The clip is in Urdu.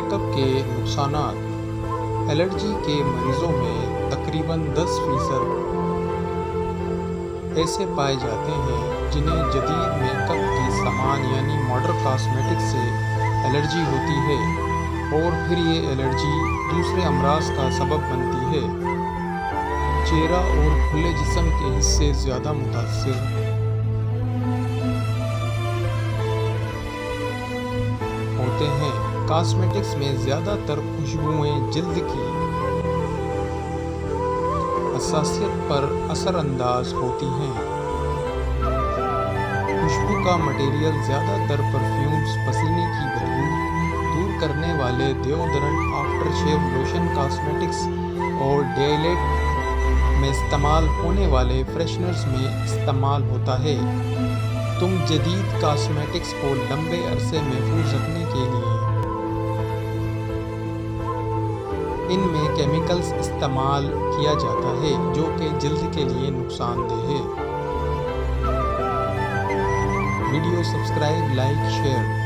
میک اپ کے نقصانات۔ الرجی کے مریضوں میں تقریباً 10% ایسے پائے جاتے ہیں جنہیں جدید میک اپ کے سامان یعنی ماڈرن کاسمیٹک سے الرجی ہوتی ہے، اور پھر یہ الرجی دوسرے امراض کا سبب بنتی ہے۔ چہرہ اور کھلے جسم کے حصے زیادہ متاثر ہوتے ہیں۔ کاسمیٹکس میں زیادہ تر خوشبوئیں جلد کی حساسیت پر اثر انداز ہوتی ہیں۔ خوشبو کا مٹیریل زیادہ تر پرفیومز، پسینے کی بدبو دور کرنے والے deodorant, after shave lotion, cosmetics اور ڈیلیٹ میں استعمال ہونے والے فریشنرز میں استعمال ہوتا ہے۔ تم جدید کاسمیٹکس کو لمبے عرصے محفوظ رکھنے کے لیے ان میں کیمیکلز استعمال کیا جاتا ہے جو کہ جلد کے لیے نقصان دہ ہے۔ Video subscribe, like, share.